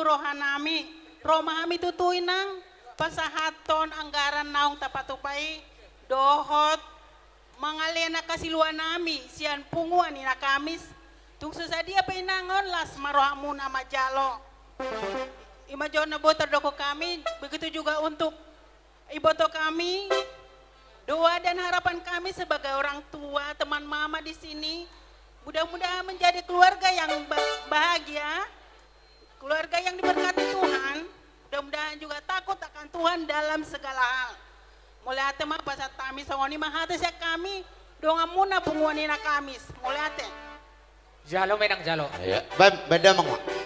rohanami, romahami tutuy nang pasahaton anggaran naong tapatupai, dohot, mangalena kasiluan nami, siyan punguan ina kamis, tung susadia pa inangon las marohamu na majalo. Imajon na botar doko kami, begitu juga untuk iboto kami, doa dan harapan kami sebagai orang tua, teman mama di sini, mudah-mudahan menjadi keluarga yang bahagia, keluarga yang diberkati Tuhan, mudah-mudahan juga takut akan Tuhan dalam segala hal. Mulai ate mah pasat kami sawani mahate siya kami, donga muna punguan na kamis. Mulai ate. Jalo menang jalo. Ayo, beda mong.